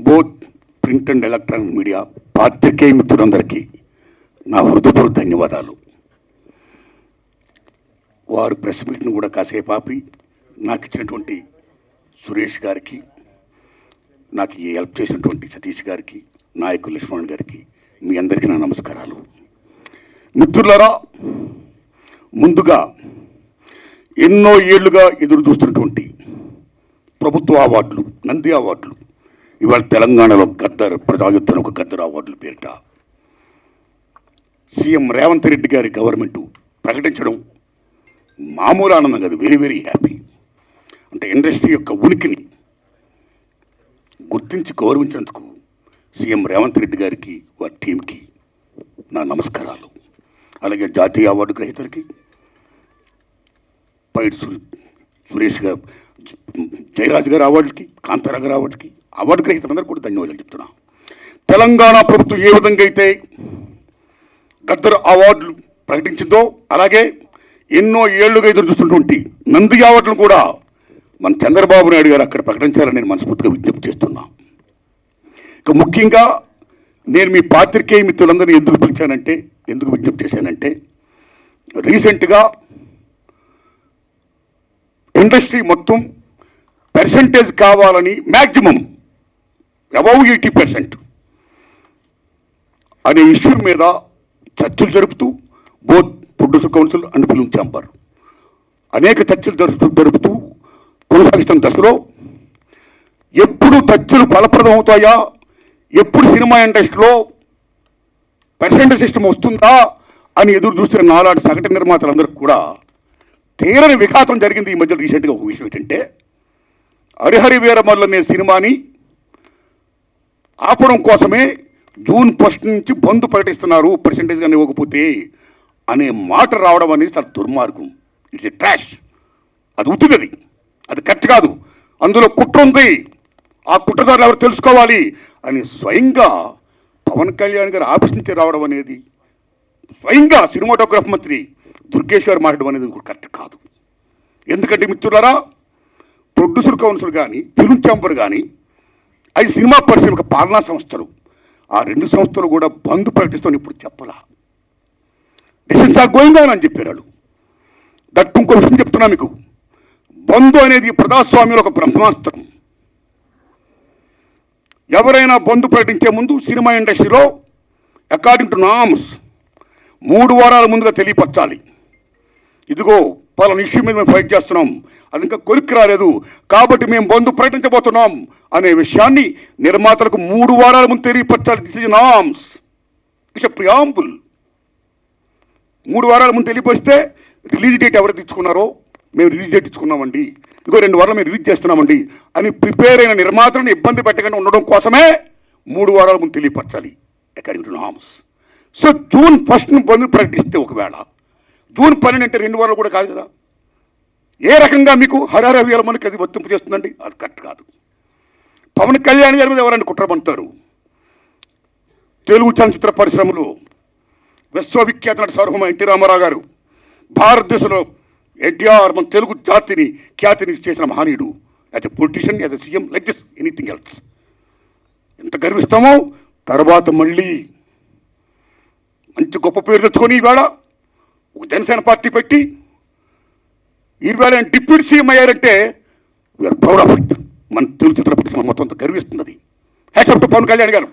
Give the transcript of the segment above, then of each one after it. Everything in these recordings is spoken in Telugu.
Both print and electronic media పాత్రికేయ మిత్రులందరికీ నా హృదయపూర్వక ధన్యవాదాలు. వారు ప్రెస్ మీట్ను కూడా కాసేపు ఆపి నాకు ఇచ్చినటువంటి సురేష్ గారికి, నాకు ఈ హెల్ప్ చేసినటువంటి సతీష్ గారికి, నాయకులు లక్ష్మణ్ గారికి, మీ అందరికీ నా నమస్కారాలు. మిత్రులారా, ముందుగా ఎన్నో ఏళ్లుగా ఎదురు చూస్తున్నటువంటి ప్రభుత్వ అవార్డులు, నంది అవార్డులు, ఇవాళ తెలంగాణలో గద్దర్ ప్రజాయుద్ధం ఒక గద్దర్ అవార్డుల పేరిట సీఎం రేవంత్ రెడ్డి గారి గవర్నమెంటు ప్రకటించడం మామూలు ఆనందం కాదు, వెరీ వెరీ హ్యాపీ. అంటే ఇండస్ట్రీ యొక్క ఉనికిని గుర్తించి గౌరవించినందుకు సీఎం రేవంత్ రెడ్డి గారికి, వారి టీంకి నా నమస్కారాలు. అలాగే జాతీయ అవార్డు గ్రహీతలకి, పైడి సురేష్ గారు, జయరాజ్ గారి అవార్డుకి, కాంతారా గారి అవార్డుకి, అవార్డు గ్రహీతలందరూ కూడా ధన్యవాదాలు చెప్తున్నా. తెలంగాణ ప్రభుత్వం ఏ విధంగా అయితే గద్దర్ అవార్డులు ప్రకటించిందో, అలాగే ఎన్నో ఏళ్లుగా ఎదురు చూస్తున్నటువంటి నంది అవార్డులను కూడా మన చంద్రబాబు నాయుడు గారు అక్కడ ప్రకటించాలని నేను మనస్ఫూర్తిగా విజ్ఞప్తి చేస్తున్నా. ఇక ముఖ్యంగా నేను మీ పాత్రికేయ మిత్రులందరినీ ఎందుకు పిలిచానంటే, ఎందుకు విజ్ఞప్తి చేశానంటే, రీసెంట్గా ఇండస్ట్రీ మొత్తం పర్సంటేజ్ కావాలని మ్యాక్సిమం అబౌవ్ 80% అనే ఇష్యూ మీద చర్చలు జరుపుతూ both producer council and film chamber అనేక చర్చలు జరుపుతూ కొనసాగిస్తున్న దశలో ఎప్పుడు చర్చలు ఫలప్రదం అవుతాయా, ఎప్పుడు సినిమా ఇండస్ట్రీలో పర్సెంటేజ్ సిస్టమ్ వస్తుందా అని ఎదురు చూస్తున్న నాలాంటి సగటు నిర్మాతలందరికీ కూడా తీరని విఘాతం జరిగింది. ఈ మధ్య రీసెంట్గా ఒక విషయం ఏంటంటే, హరిహరి వీరమల్లు అనే సినిమాని ఆపడం కోసమే జూన్ 1 నుంచి బంద్ ప్రకటిస్తున్నారు పర్సెంటేజ్ కానీ ఇవ్వకపోతే అనే మాట రావడం అనేది చాలా దుర్మార్గం. It's a trash. అది ఉత్తిది, అది కరెక్ట్ కాదు, అందులో కుట్ర ఉంది, ఆ కుట్రదారులు ఎవరు తెలుసుకోవాలి అని స్వయంగా పవన్ కళ్యాణ్ గారు ఆఫీస్ నుంచి రావడం అనేది, స్వయంగా సినిమాటోగ్రఫీ మంత్రి దుర్గేష్ గారు మాట్లాడడం అనేది కరెక్ట్ కాదు. ఎందుకంటే మిత్రులారా, ప్రొడ్యూసర్ కౌన్సిల్ కానీ, ఫిల్మ్ ఛాంబర్ కానీ, అది సినిమా పరిశ్రమ పాలనా సంస్థలు, ఆ రెండు సంస్థలు కూడా బంద్ ప్రకటిస్తామని ఇప్పుడు చెప్పలా. డిసిషన్స్ ఆర్ గోయింగ్ ఆన్ అని చెప్పారు వాళ్ళు. దట్ ఇంకో విషయం చెప్తున్నా మీకు, బంద్ అనేది ప్రజాస్వామ్యంలో ఒక బ్రహ్మాస్త్రం. ఎవరైనా బంద్ ప్రకటించే ముందు సినిమా ఇండస్ట్రీలో అకార్డింగ్ టు నామ్స్ 3 వారాల ముందుగా తెలియపరచాలి. ఇదిగో పలానా ఇష్యూ మీద మేము ఫైట్ చేస్తున్నాం, అది ఇంకా కొలిక్కి రాలేదు కాబట్టి మేము బంద్ ప్రకటించబోతున్నాం అనే విషయాన్ని నిర్మాతలకు 3 వారాల ముందు తెలియపరచాలి. This is norms, it's a preamble. 3 వారాల ముందు తెలియపరిస్తే రిలీజ్ డేట్ ఎవరు తెచ్చుకున్నారో, మేము రిలీజ్ డేట్ ఇచ్చుకున్నామండి, ఇంకో 2 వారాలు మేము రిలీజ్ చేస్తున్నామండి అని ప్రిపేర్ అయిన నిర్మాతలను ఇబ్బంది పెట్టకుండా ఉండడం కోసమే 3 వారాల ముందు తెలియపరచాలి according to norms. So June 1 bandh ప్రకటిస్తే, ఒకవేళ జూన్ 12 అంటే 2 వారాలు కూడా కాదు కదా, ఏ రకంగా మీకు హరిహర వీరమల్లుకి అది వర్తింపు చేస్తుందండి? అది కరెక్ట్ కాదు. పవన్ కళ్యాణ్ గారి మీద ఎవరైనా కుట్ర పంటారు. తెలుగు చలనచిత్ర పరిశ్రమలో విశ్వవిఖ్యాత నట సార్వభౌమ ఎన్టీ రామారావు గారు, భారతదేశంలో ఎన్టీఆర్ మన తెలుగు జాతిని ఖ్యాతిని చేసిన మహనీయుడు. As a politician, as a CM, like this anything else. ఎంత గర్విస్తామో. తర్వాత మళ్ళీ మంచి గొప్ప పేరు తెచ్చుకొని ఈవేళ ఒక జనసేన పార్టీ పెట్టి ఈవేళ డిప్యూటీ సీఎం అయ్యారంటే వీఆర్ ప్రౌడ్ ఆఫ్ ఇట్. మన తెలుగు చిత్ర పరిశ్రమ మొత్తం గర్విస్తున్నది. Hats off to Pawan Kalyan garu.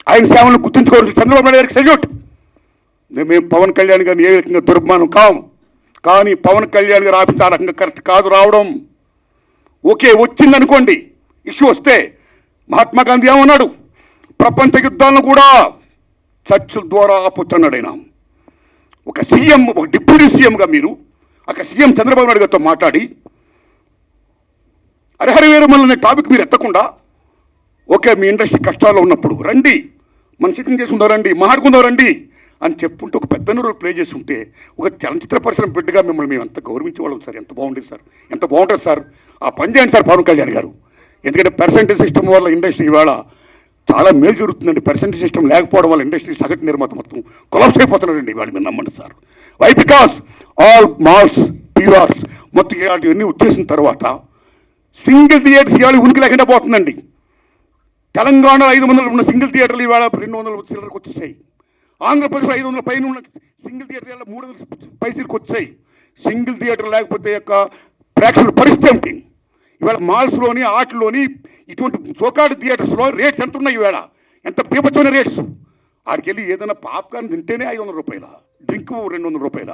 ఆయన సేవలను గుర్తుంచుకోవాలి. చంద్రబాబు నాయుడు గారికి సెల్యూట్. మేము పవన్ కళ్యాణ్ గారిని ఏ రకంగా దుర్మానం కాం, కానీ పవన్ కళ్యాణ్ గారు ఆఫీస్ ఆ రకంగా కరెక్ట్ కాదు రావడం. ఓకే, వచ్చిందనుకోండి, ఇష్యూ వస్తే మహాత్మా గాంధీ ఏమన్నాడు, ప్రపంచ యుద్ధాలను కూడా చర్చల ద్వారా ఆపొచ్చన్నాడు ఆయన. ఒక సీఎం, ఒక డిప్యూటీ సీఎంగా మీరు అక్కడ సీఎం చంద్రబాబు నాయుడు గారితో మాట్లాడి హరిహర వీరమల్లు అనే టాపిక్ మీరు ఎత్తకుండా, ఓకే మీ ఇండస్ట్రీ కష్టాల్లో ఉన్నప్పుడు రండి, మనం సిట్టింగ్ చేసుకుందాం రండి, మాట్లాడుకుందాం రండి అని చెప్పుకుంటూ ఒక పెద్ద రోల్ ప్లే చేసి ఉంటే, ఒక చలనచిత్ర పరిశ్రమ బిడ్డగా మిమ్మల్ని మేము అంత గౌరవించేవాళ్ళం సార్. ఎంత బాగుండేది సార్, ఎంత బాగుంటుంది సార్. ఆ పని చేయండి సార్ పవన్ కళ్యాణ్ గారు. ఎందుకంటే పర్సెంటేజ్ సిస్టమ్ వల్ల ఇండస్ట్రీ ఇవాళ చాలా మేలు జరుగుతుందండి. పర్సెంటేజ్ సిస్టమ్ లేకపోవడం వల్ల ఇండస్ట్రీ సగటు నిర్మాత మొత్తం కొలాప్స్ అయిపోతున్నారండి ఇవాళ. మీరు నమ్మండి sir. Why? Because all malls, PRs మొత్తం ఇలాంటివన్నీ వచ్చేసిన తర్వాత సింగిల్ థియేటర్స్ ఇవాళ ఉనికి లేకుండా పోతుందండి. తెలంగాణలో 500 ఉన్న సింగిల్ థియేటర్లు ఇవాళ 200 చిల్లరకు వచ్చేసాయి. ఆంధ్రప్రదేశ్లో 500 పైన ఉన్న సింగిల్ థియేటర్ ఇవాళ 300 పైసలకు వచ్చాయి. సింగిల్ థియేటర్ లేకపోతే యొక్క ప్రేక్షకుల పరిస్థితి ఏమిటి? ఇవాళ మాల్స్లోని ఆటల్లోని ఇటువంటి చోకాడు థియేటర్స్లో రేట్స్ ఎంత ఉన్నాయి? ఇవాళ ఎంత బీభత్సమైన రేట్స్. ఆడికి వెళ్ళి ఏదైనా పాప్కార్న్ తింటేనే 500 రూపాయల, డ్రింక్ 200 రూపాయల,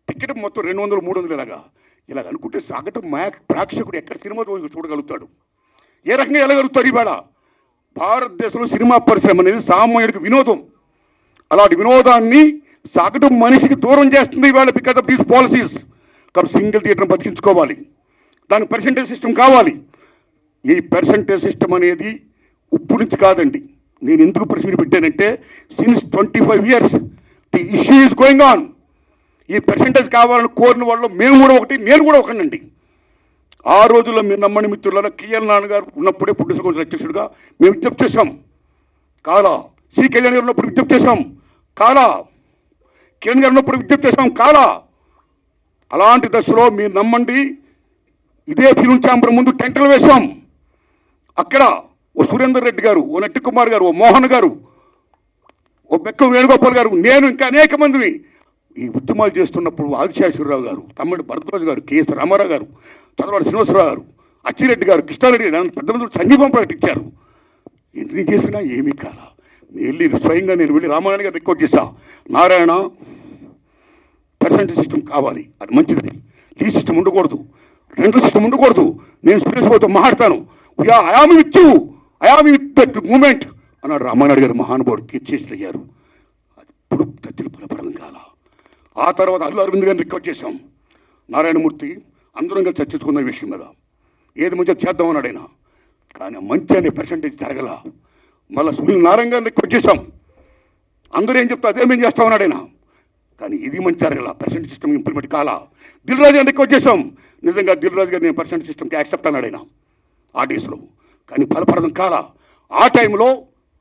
టికెట్ మొత్తం 200, 300 ఇలాగ అనుకుంటే సగటు ప్రేక్షకుడు ఎక్కడ సినిమా చూడగలుగుతాడు? ఏ రకంగా వెళ్ళగలుగుతాడు? ఇవాళ భారతదేశంలో సినిమా పరిశ్రమ అనేది సామాన్యుడికి వినోదం. అలాంటి వినోదాన్ని సగటు మనిషికి దూరం చేస్తుంది ఇవాళ బికాస్ ఆఫ్ దీస్ పాలసీస్. కాబట్టి సింగిల్ థియేటర్ని బతికించుకోవాలి, దానికి పర్సంటేజ్ సిస్టమ్ కావాలి. ఈ పర్సంటేజ్ సిస్టమ్ అనేది ఇప్పుడు నుంచి కాదండి. నేను ఎందుకు ప్రశ్న పెట్టానంటే since 25 years the issue is going on. ఈ పర్సంటేజ్ కావాలని కోరిన వాళ్ళు మేము కూడా ఒకటి, నేను కూడా ఒకనండి. ఆ రోజుల్లో మీరు నమ్మని మిత్రుల కిఎల్ నాన్నగారు ఉన్నప్పుడే ప్రొడ్యూసర్ కౌన్సిల్ అధ్యక్షుడిగా మేము విజ్ఞప్తి చేశాం. కాలా సి కళ్యాణ్ గారు ఉన్నప్పుడు విజ్ఞప్తి చేశాం. కాలా కిరణ్ గారు ఉన్నప్పుడు విజ్ఞప్తి చేశాం. కాలా అలాంటి దశలో మీరు నమ్మండి, ఇదే ఫిలిం ఛాంబర్ ముందు టెంటలు వేశాం. అక్కడ ఓ సురేందర్ రెడ్డి గారు, ఓ నట్టి కుమార్ గారు, ఓ మోహన్ గారు, ఓ బెక్కం వేణుగోపాల్ గారు, నేను ఇంకా అనేక మందిని ఈ ఉద్యమాలు చేస్తున్నప్పుడు ఆదిశేషవరరావు గారు, తమ్ముడు భరద్వాజ్ గారు, కెఎస్ రామారావు గారు, చంద్రబాబు శ్రీనివాసరావు గారు, అచ్చిరెడ్డి గారు, కృష్ణారెడ్డి గారు పెద్దలందరూ సంఘీభం ప్రకటించారు. ఎన్ని చేసినా ఏమీ కాలా. వెళ్ళి స్వయంగా నేను వెళ్ళి రామారాయణ గారు రిక్వెస్ట్ చేశా, నారాయణ పర్సెంటేజ్ సిస్టమ్ కావాలి, అది మంచిది, ఈ సిస్టమ్ ఉండకూడదు, రెండో సిస్టమ్ ఉండకూడదు, నేను సురేష్ బాబుతో మాట్లాడతాను, I am with you, I am with that moment అన్నాడు రామారాయణ గారు. మహానుభావుడు కీర్చేసి అయ్యారు. అది ఇప్పుడు తత్తులు ఫలపరం కాల. ఆ తర్వాత అల్లు అరవింద్ గారిని రిక్వెస్ట్ చేశాం, నారాయణమూర్తి అందరం కలిసి చర్చించుకున్న విషయం మీద ఏది మంచిగా చేద్దామన్నాడు ఆయన. కానీ మంచి అనే పర్సంటేజ్ జరగల. మళ్ళీ సునీల్ నారాయణ గారిని రిక్వెస్ట్ చేశాం, అందరూ ఏం చెప్తా అదే మేము చేస్తామన్నాడు ఆయన. కానీ ఇది మంచి జరగల, పర్సెంటేజ్ సిస్టమ్ ఇంప్లిమెంట్ కాలా. దిల్ రాజు గారిని రిక్వెస్ట్ చేశాం, నిజంగా దిల్ రాజు గారు నేను పర్సెంటేజ్ సిస్టమ్కి యాక్సెప్ట్ అన్నాడు ఆయన ఆ డేస్లో. కానీ ఫలప్రదం కాలా. ఆ టైంలో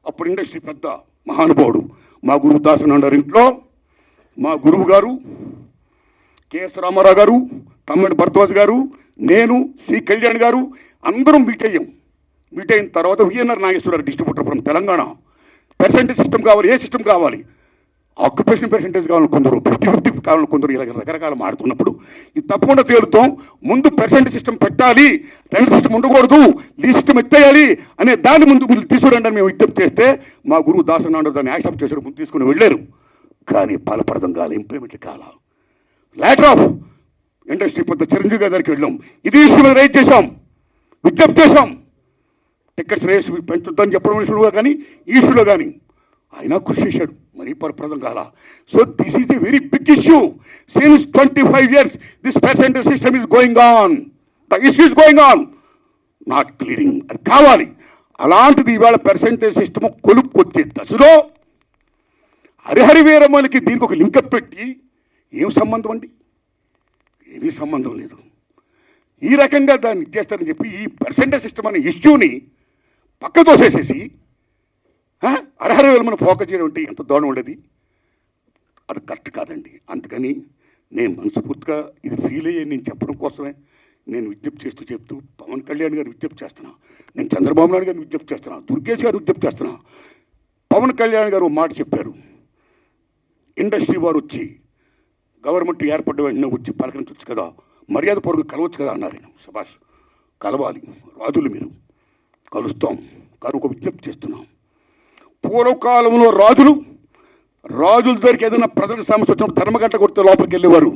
అప్పుడు ఇండస్ట్రీ పెద్ద మహానుభావుడు మా గురువు దాసనారాయణ ఇంట్లో మా గురువు గారు కెఎస్ రామారావు గారు, తమ్ముడు భరద్వాజ్ గారు, నేను, సి కళ్యాణ్ గారు అందరం మీట్ అయ్యాం. మీట్ అయిన తర్వాత VNR Nageswara Rao distributor from Telangana, percentage system కావాలి, ఏ సిస్టమ్ కావాలి, ఆక్యుపేషన్ పర్సెంటేజ్ కావాలని కొందరు, 50-50 కావాలని కొందరు, ఇలా రకరకాల మాడుతున్నప్పుడు ఇది తప్పకుండా తేలుతాం. ముందు పర్సెంటేజ్ సిస్టమ్ పెట్టాలి, రెండు సిస్టమ్ ఉండకూడదు, ఈ సిస్టమ్ ఎత్తేయాలి అనే దాని ముందు మీరు తీసుకురండి అని మేము విజ్ఞప్తి చేస్తే మా గురువు దాసనారాయణ దాన్ని యాక్సెప్ట్ చేశారు, ముందు తీసుకుని వెళ్ళారు. కానీ ఫలప్రదం కాల, ఇంప్లిమెంట్ కాల. లేటర్ ఆఫ్ ఇండస్ట్రీ పెద్ద చిరంజీవి గారి దగ్గరికి వెళ్ళాం, ఇది ఇష్యూ మీద రైట్ చేశాం, విజ్ఞప్తి చేశాం, టికెట్స్ రేస్ పెంచుద్దని చెప్పడం విషయంలో కానీ ఈ ఇష్యూలో కానీ ఆయన కృషి చేశాడు, మరీ ఫలప్రదం కాల. So this is a very big issue. Since 25 years this percentage system is going on, the issue is going on, not clearing. అది కావాలి. అలాంటిది ఇవాళ పర్సెంటేజ్ సిస్టమ్ కొలుపుకొచ్చే దశలో హరిహరి వీరమ్మలకి దీనికి ఒక లింకప్ పెట్టి ఏం సంబంధం అండి? ఏమీ సంబంధం లేదు. ఈ రకంగా దాన్ని చేస్తారని చెప్పి ఈ పర్సెంటేజ్ సిస్టమ్ అనే ఇష్యూని పక్క తోసేసేసి హరిహరి వీరమ్మను ఫోకస్ చేయడం అంటే ఎంత దారుణం ఉండేది. అది కరెక్ట్ కాదండి. అందుకని నేను మనస్ఫూర్తిగా ఇది ఫీల్ అయ్యే నేను చెప్పడం కోసమే నేను విజ్ఞప్తి చెప్తూ పవన్ కళ్యాణ్ గారిని విజ్ఞప్తి చేస్తున్నా, నేను చంద్రబాబు నాయుడు గారిని విజ్ఞప్తి చేస్తున్నా, దుర్గేష్ గారిని విజ్ఞప్తి చేస్తున్నా. పవన్ కళ్యాణ్ గారు మాట చెప్పారు, ఇండస్ట్రీ వారు వచ్చి గవర్నమెంట్ ఏర్పడ్డ వెంటనే వచ్చి పలకరించవచ్చు కదా, మర్యాద పూర్వకంగా కలవచ్చు కదా అన్నారు. సభాష్, కలవాలి రాజులు, మీరు కలుస్తాం. కానీ ఒక విజ్ఞప్తి చేస్తున్నాం, పూర్వకాలంలో రాజుల దగ్గరికి ఏదైనా ప్రజలకు సమస్య వచ్చినప్పుడు ధర్మగంట కొడితే లోపలికి వెళ్ళేవారు.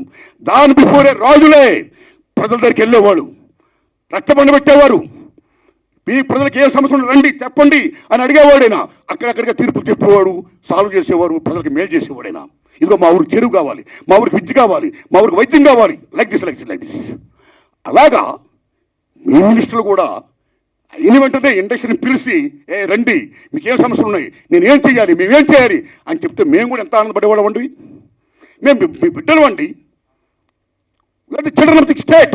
దాని బిఫోరే రాజులే ప్రజల దగ్గరికి వెళ్ళేవాడు, రక్తబండ పెట్టేవారు. మీ ప్రజలకు ఏ సమస్య రండి చెప్పండి అని అడిగేవాడైనా, అక్కడక్కడిగా తీర్పులు చెప్పేవాడు, సాల్వ్ చేసేవారు, ప్రజలకు మేలు చేసేవాడైనా. ఇదిగో మా ఊరికి చెరువు కావాలి, మా ఊరికి విద్య కావాలి, మా ఊరికి వైద్యం కావాలి, లైక్ దిస్. అలాగా మీ మినిస్టర్లు కూడా అయిన వెంటనే ఇండస్ట్రీని పిలిచి రండి, మీకేం సమస్యలు ఉన్నాయి, నేనేం చేయాలి, మేమేం చేయాలి అని చెప్తే మేము కూడా ఎంత ఆనందపడేవాళ్ళం అండి. మేము మీ బిడ్డలు అండి, చిల్డ్రన్ ఆఫ్ ది స్టేట్.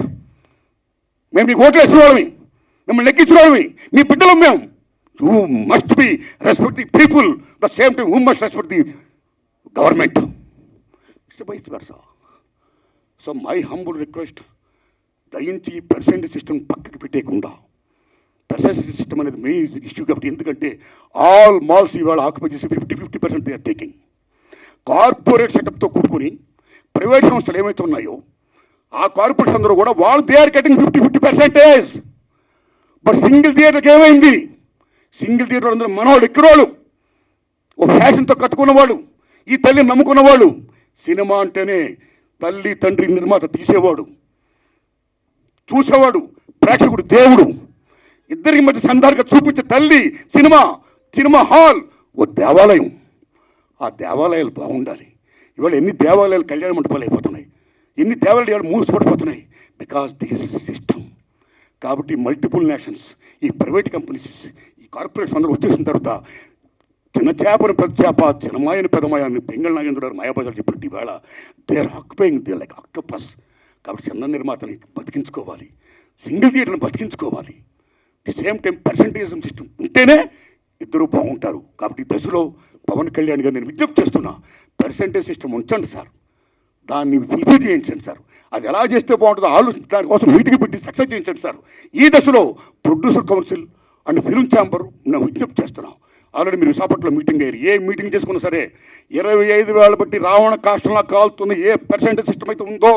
మేము మీకు ఓట్లు వేసేవాళ్ళమి, మిమ్మల్ని లెక్కించిన వాళ్ళమి, మీ బిడ్డలు మేము. You must be respect the people the same time who must respect the government. It's vice versa. So my humble request, దయించి పర్సెంటేజ్ సిస్టమ్ పక్కకి పెట్టేయకుండా, పర్సెంటేజ్ సిస్టమ్ అనేది మెయిన్ ఇష్యూ కాబట్టి. ఎందుకంటే ఆల్ మాల్స్ ఇవాళ ఆక్యుపై చేసి 50% దే ఆర్ టేకింగ్. కార్పొరేట్ సెటప్తో కూడుకుని ప్రైవేట్ సంస్థలు ఏమైతే ఉన్నాయో ఆ కార్పొరేట్స్ అందరూ కూడా వాళ్ళు they are getting 50%. But single థియేటర్కి ఏమైంది? సింగిల్ థియేటర్ అందరూ మనవాళ్ళు ఎక్కడోళ్ళు, ఓ ఫ్యాషన్తో కట్టుకున్నవాళ్ళు, ఈ తల్లిని నమ్ముకున్నవాళ్ళు. సినిమా అంటేనే తల్లి తండ్రి నిర్మాత తీసేవాడు, చూసేవాడు, ప్రేక్షకుడు దేవుడు, ఇద్దరికి మధ్య సందర్భంగా చూపించే తల్లి సినిమా, సినిమా హాల్ ఓ దేవాలయం. ఆ దేవాలయాలు బాగుండాలి. ఇవాళ ఎన్ని దేవాలయాలు కళ్యాణ మండపాలు అయిపోతున్నాయి, ఎన్ని దేవాలయాలు మూసిపడిపోతున్నాయి. Because this system. కాబట్టి మల్టిపుల్ నేషన్స్, ఈ ప్రైవేట్ కంపెనీస్, ఈ కార్పొరేట్స్ అందరూ వచ్చేసిన తర్వాత చిన్న చేపను పెద్ద చేప, చిన్నమాయని పెద్దమాయని పెంగళ నాగేంద్ర గారు మాయాబజార్ చెప్పినట్టు ఇవాళ they are occupying they like octopus. కాబట్టి చిన్న నిర్మాతని బతికించుకోవాలి, సింగిల్ థియేటర్ని బతికించుకోవాలి. The same time percentage system ఉంటేనే ఇద్దరు బాగుంటారు. కాబట్టి దశలో పవన్ కళ్యాణ్ గారు నేను విజ్ఞప్తి చేస్తున్నా, పర్సంటేజ్ సిస్టమ్ ఉంచండి సార్, దాన్ని ఫుల్ఫిల్ చేయించండి సార్. అది ఎలా చేస్తే బాగుంటుందో ఆలోచించి దానికోసం మీటింగ్ పెట్టి సక్సెస్ చేయించండి సార్. ఈ దశలో producer council and film chamber నేను విజ్ఞప్తి చేస్తున్నాం. ఆల్రెడీ మీరు విశాఖపట్నంలో మీటింగ్ అయ్యారు. ఏ మీటింగ్ చేసుకున్నా సరే 25,000 బట్టి రావణ కాష్టంలా కాలుతున్న ఏ పర్సెంటేజ్ సిస్టమ్ అయితే ఉందో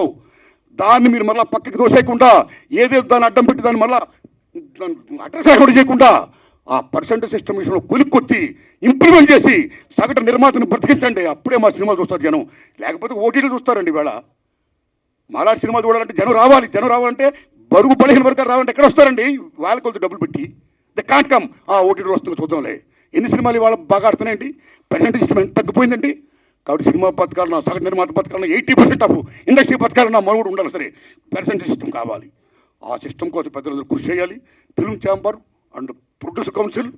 దాన్ని మీరు మళ్ళీ పక్కకి దోసేయకుండా, ఏదేదో దాన్ని అడ్డం పెట్టి దాన్ని మళ్ళీ అడ్రస్ కూడా చేయకుండా ఆ పర్సెంటేజ్ సిస్టమ్ విషయంలో కొలిక్కొచ్చి ఇంప్లిమెంట్ చేసి సగటు నిర్మాతను బ్రతికించండి. అప్పుడే మా సినిమాలు చూస్తారు జనం, లేకపోతే ఓటీలు చూస్తారండి. ఇవాళ మాలాంటి సినిమాలు చూడాలంటే జనం రావాలి. జనం రావాలంటే బరుగు బలహీన వర్గాలు రావాలంటే ఎక్కడ వస్తారండి? వాళ్ళ కొద్ది డబ్బులు పెట్టి ద కాంట్ కమ్. ఆ ఓటీలు వస్తుంది చూద్దాంలే. ఎన్ని సినిమాలు ఇవాళ బాగా ఆడుతున్నాయండి? పర్సెంటేజ్ సిస్టమ్ ఎంత తగ్గిపోయిందండి. కాబట్టి సినిమా పథకాలను, సగటు నిర్మాత పథకాలను 80% ఆఫ్ ఇండస్ట్రీ పథకాలను మరుగుడు ఉండాలి. సరే, పర్సెంటేజ్ సిస్టమ్ కావాలి. ఆ సిస్టమ్ కోసం పెద్దలందరూ కృషి చేయాలి. Film chamber and producer council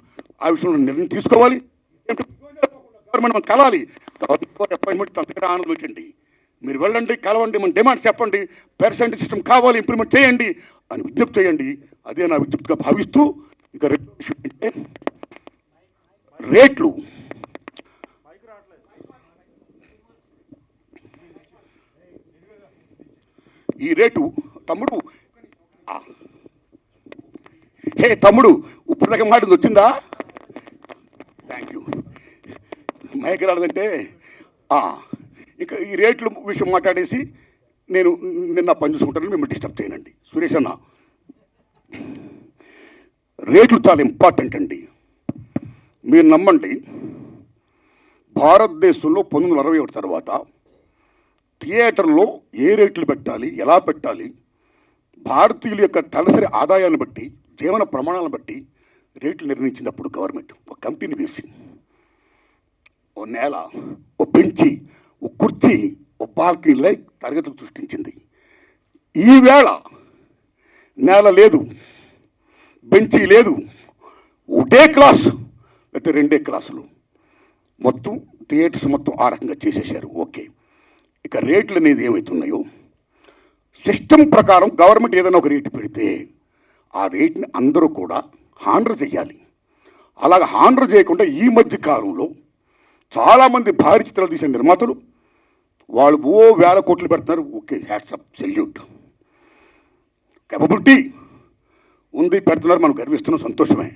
ఆ విషయంలో నిర్ణయం తీసుకోవాలి. గవర్నమెంట్ మనం కలాలి. అపాయింట్మెంట్ అంతగా ఆనందం పెట్టండి. మీరు వెళ్ళండి, కలవండి, మన డిమాండ్స్ చెప్పండి, పర్సెంటేజ్ సిస్టమ్ కావాలి, ఇంప్లిమెంట్ చేయండి అని విజ్ఞప్తి చేయండి. అదే నా విజ్ఞప్తిగా భావిస్తూ ఇక రేట్లు ఈ రేటు తమ్ముడు, హే తమ్ముడు, ఇప్పుడు దాకా మాట వచ్చిందా? Thank you. మైక్ రాలేదంటే ఇంకా ఈ రేట్ల విషయం మాట్లాడేసి నేను నిన్న పని చూసుకుంటాను, మిమ్మల్ని డిస్టర్బ్ చేయనండి. సురేష్ అన్న, రేట్లు చాలా ఇంపార్టెంట్ అండి. మీరు నమ్మండి, భారతదేశంలో 1961 తర్వాత థియేటర్లో ఏ రేట్లు పెట్టాలి, ఎలా పెట్టాలి, భారతీయుల యొక్క తలసరి ఆదాయాన్ని బట్టి, జీవన ప్రమాణాలను బట్టి రేట్లు నిర్ణయించినప్పుడు గవర్నమెంట్ ఒక కమిటీని వేసి ఓ నేల, ఓ బెంచి, ఓ కుర్చీ, ఓ బాల్కనీలై తరగతులు సృష్టించింది. ఈవేళ నేల లేదు, బెంచీ లేదు, ఒకటే క్లాసు లేకపోతే 2 క్లాసులు, మొత్తం థియేటర్స్ మొత్తం ఆ రకంగా చేసేసారు. ఓకే, ఇక రేట్లు అనేది ఏమవుతున్నాయో సిస్టమ్ ప్రకారం గవర్నమెంట్ ఏదైనా ఒక రేటు పెడితే ఆ రేట్ని అందరూ కూడా హానర్ చేయాలి. అలాగ హానర్ చేయకుండా ఈ మధ్య కాలంలో చాలామంది భారీ చిత్రాలు తీసిన నిర్మాతలు వాళ్ళు ఓ వేల కోట్లు పెడుతున్నారు. ఓకే, హ్యాట్సప్, సెల్యూట్, కేపబిలిటీ ఉంది, పెడుతున్నారు, మనం గర్విస్తున్నాం, సంతోషమే.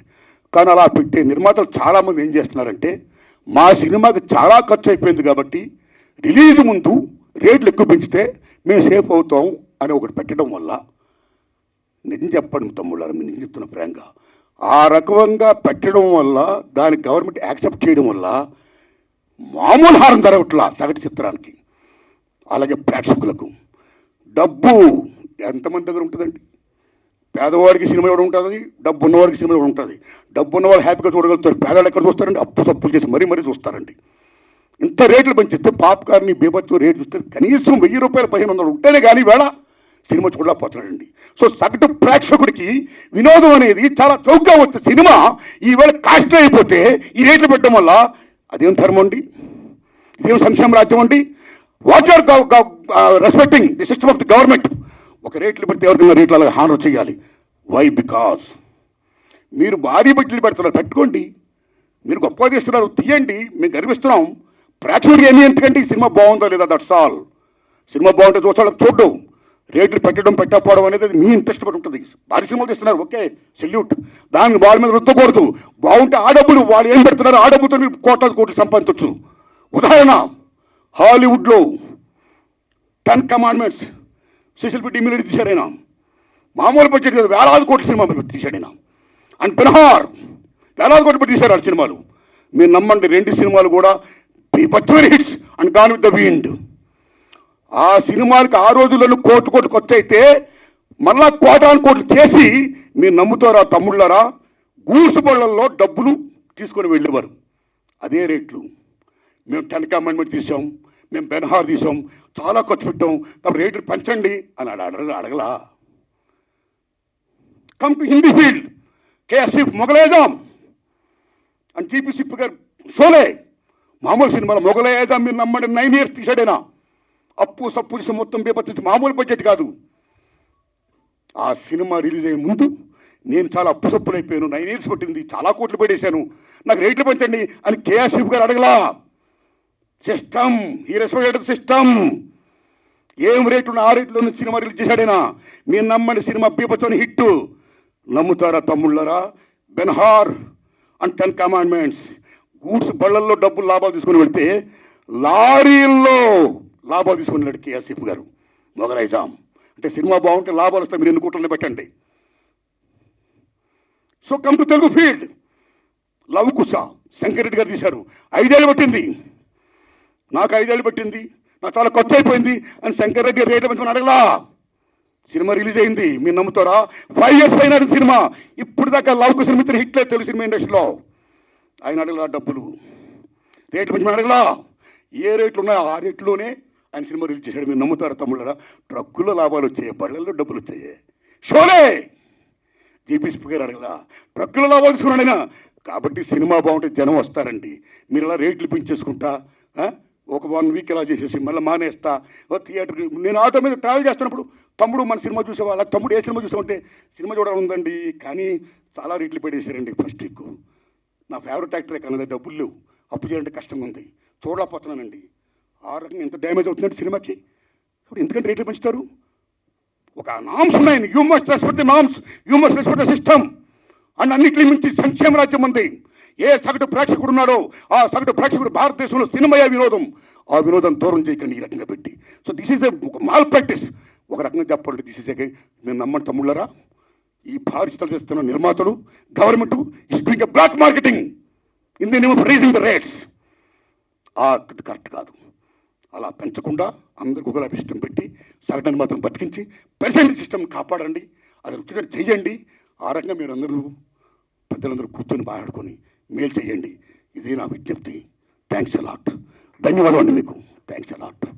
కానీ అలా పెట్టే నిర్మాతలు చాలామంది ఏం చేస్తున్నారంటే, మా సినిమాకి చాలా ఖర్చు అయిపోయింది కాబట్టి రిలీజ్ ముందు రేట్లు ఎక్కువ పెంచితే మేము సేఫ్ అవుతాం అని ఒకటి పెట్టడం వల్ల, నిజం చెప్పండి తమ్ముళ్ళారు, మీరు నిజం చెప్తున్న ప్రేంగా, ఆ రకంగా పెట్టడం వల్ల, దానికి గవర్నమెంట్ యాక్సెప్ట్ చేయడం వల్ల మామూలు హారం జరగట్లా సగటు చిత్రానికి. అలాగే ప్రేక్షకులకు డబ్బు ఎంతమంది దగ్గర ఉంటుందండి? పేదవాడికి సినిమా ఎవరు ఉంటుంది, డబ్బు ఉన్నవాడికి సినిమా ఎవరు ఉంటుంది. డబ్బు ఉన్నవాళ్ళు హ్యాపీగా చూడగలుగుతారు, పేదవాళ్ళు ఎక్కడ చూస్తారండి? అప్పు సప్పులు చేసి మరీ చూస్తారండి. ఇంత రేట్లు పెంచితే పాప్కార్న్, బీభత్సం రేటు చూస్తే కనీసం 1000 రూపాయలు 1500 ఉంటేనే కానీ వేళ సినిమా చూడలేకపోతున్నాడండి. సో సగటు ప్రేక్షకుడికి వినోదం అనేది చాలా చౌకగా వచ్చే సినిమా ఈవేళ కాస్ట్ అయిపోతే ఈ రేట్లు పెట్టడం వల్ల అదేం ధర్మం అండి? ఇదేం సంక్షేమ రాజ్యం అండి? What your respecting the system of the government. ఒక రేట్లు పెడితే ఎవరికైనా రేట్లు అలాగే హానర్ చేయాలి. వై? బికాస్ మీరు భారీ బడ్జెట్లు పెడుతున్నారు, పెట్టుకోండి, మీరు గొప్పగా తీస్తున్నారు, తీయండి, మేము గర్విస్తున్నాం. ప్రేక్షకుడికి ఏమి ఎందుకంటే ఈ సినిమా బాగుందో లేదా, దట్స్ ఆల్. సినిమా బాగుంటే చూస్తాడు, చూడడం. రేట్లు పెట్టడం పెట్టకపోవడం అనేది అది మీ ఇంట్రెస్ట్ పడి ఉంటుంది. భారీ సినిమాలు తీస్తున్నారు, ఓకే, సెల్యూట్. దాన్ని వాళ్ళ మీద రుద్దకూడదు. బాగుంటే ఆ డబ్బులు వాళ్ళు ఏం పెడుతున్నారు, ఆ డబ్బుతో మీరు కోట్లాది కోట్లు సంపాదించవచ్చు. ఉదాహరణ, హాలీవుడ్లో 10 కమాండ్మెంట్స్ సిసిల్ పెట్టి ఇమ్మీడియట్ తీశాడైనా. మామూలు బడ్జెట్ కాదు, వేలాది కోట్ల సినిమా తీశాడైనా. అండ్ బెన్హార్ వేలాది కోట్లు పెట్టి తీశారు ఆ సినిమాలు. మీరు నమ్మండి, 2 సినిమాలు కూడా బీభత్సమైన hits. And gone with the wind. ఆ సినిమాలకి ఆ రోజుల్లో కోట్లు ఖర్చు అయితే మళ్ళా కోటాను కోట్లు చేసి మీరు నమ్ముతారా తమ్ముళ్ళారా, గూడ్స్ బళ్ళల్లో డబ్బులు తీసుకొని వెళ్ళేవారు. అదే రేట్లు. మేము 10 కమాండ్మెంట్ తీసాం, మేము బెన్హార్ తీసాం, చాలా ఖర్చు పెట్టాం, కాబట్టి రేట్లు పెంచండి అని అడగలా. కమ్ టు హిందీ ఫీల్డ్, కేఎస్ఎఫ్ మొగలేజాం అని జీపీ సిప్ గారు షోలే. మామూలు సినిమాలో మొగలేజాం మీరు నమ్మండి 9 years తీసాడేనా. అప్పు సప్పు తీసి మొత్తం బీపత్తి, మామూలు బడ్జెట్ కాదు. ఆ సినిమా రిలీజ్ అయ్యే ముందు నేను చాలా అప్పు సప్పులు అయిపోయాను, 9 years పట్టింది, చాలా కోట్లు పెట్టేశాను, నాకు రేట్లు పెంచండి అని కేఎస్ఎఫ్ గారు అడగలా. సిస్టమ్, ఈ రెస్పెక్టెడ్ సిస్టమ్. ఏం రేట్లు ఆ రేట్లో సినిమా రిలీజ్ చేశాడైనా. మీరు నమ్మండి, సినిమా బీపత్సని హిట్. నమ్ముతారా తమ్ముళ్ళరా. బెన్హార్ అండ్ 10 కమాండ్మెంట్స్ గూడ్స్ బళ్ళల్లో డబ్బులు లాభాలు తీసుకుని వెళ్తే లారీల్లో లాభాలు తీసుకుని వెళ్ళాడు కేఎస్ఎఫ్ గారు. మొగలైజాం అంటే సినిమా బాగుంటే లాభాలు వస్తాయి, మీరు 2 కోట్లని పెట్టండి. So come to Telugu field. Lava Kusa Shankar Reddy garu తీశారు, 5 ఏళ్ళు పట్టింది. నాకు 5 ఏళ్ళు పట్టింది, నాకు చాలా ఖర్చు అయిపోయింది అని శంకర్ రెడ్డి రేట్లు పెంచుకొని అడగలా. సినిమా రిలీజ్ అయింది, మీరు నమ్ముతారా, 5 years పైన సినిమా. ఇప్పుడు దాకా లవ్ కుశ మిత్ర హిట్లే తెలుగు సినిమా ఇండస్ట్రీలో. ఆయన అడగలా డబ్బులు, రేట్లు పెంచుకొని అడగలా. ఏ రేట్లు ఉన్నాయో ఆ రేట్లోనే ఆయన సినిమా రిలీజ్ చేశాడు. మీరు నమ్ముతారా తమ్ముళ్ళరా. ట్రక్కుల్లో లాభాలు వచ్చాయి, బళ్ళల్లో డబ్బులు వచ్చాయి. షోలే జీపీసీ గారు అడగలా, ట్రక్కుల్లో లాభాలు తీసుకున్నాడైనా. కాబట్టి సినిమా బాగుంటే జనం వస్తారండి. మీరు ఇలా రేట్లు పెంచేసుకుంటా ఒక 1 week ఇలా చేసేసి మళ్ళీ మానేస్తా. థియేటర్, నేను ఆటో మీద ట్రావెల్ చేస్తున్నప్పుడు తమ్ముడు మన సినిమా చూసేవాళ్ళ, తమ్ముడు ఏ సినిమా చూసామంటే సినిమా చూడాలి ఉందండి, కానీ చాలా రేట్లు పెట్టేశారండి ఫస్ట్ వీక్. నా ఫేవరెట్ యాక్టరే కానీ డబ్బులు లేవు, అప్పు చేయాలంటే కష్టంగా ఉంది, చూడలేకపోతున్నానండి. ఆ రకంగా ఎంత డ్యామేజ్ అవుతుందంటే సినిమాకి. ఇప్పుడు ఎందుకంటే రేట్లు పెంచుతారు. ఒక నామ్స్ ఉన్నాయి, you must respect the norms, you must respect the system. And అన్నింటినీ మించి సంక్షేమ రాజ్యం ఉంది. ఏ సగటు ప్రేక్షకుడు ఉన్నాడో ఆ సగటు ప్రేక్షకుడు భారతదేశంలో సినిమాయే వినోదం. ఆ వినోదం దూరం చేయకండి ఈ రకంగా పెట్టి. సో దిస్ ఈజ్ ఒక మాల్ ప్రాక్టీస్. ఒక రకంగా చెప్పాలంటే దిస్ ఈజ్ మేము నమ్మని తమ్ముళ్ళరా, ఈ భారీ చిత్రాలు చేస్తున్న నిర్మాతలు, government is doing a black marketing in the name of raising the rates. Correct కాదు. అలా పెంచకుండా అందరికి ఒకలా సిస్టమ్ పెట్టి సగటాన్ని మాత్రం బతికించి పెర్సెంట్ సిస్టమ్ కాపాడండి. అది రుచిగా చెయ్యండి. ఆ రకంగా మీరు అందరూ పెద్దలందరూ కూర్చొని మాట్లాడుకొని మేలు చేయండి. ఇది నా విజ్ఞప్తి. Thanks a lot. ధన్యవాదాలు అండి మీకు. Thanks a lot.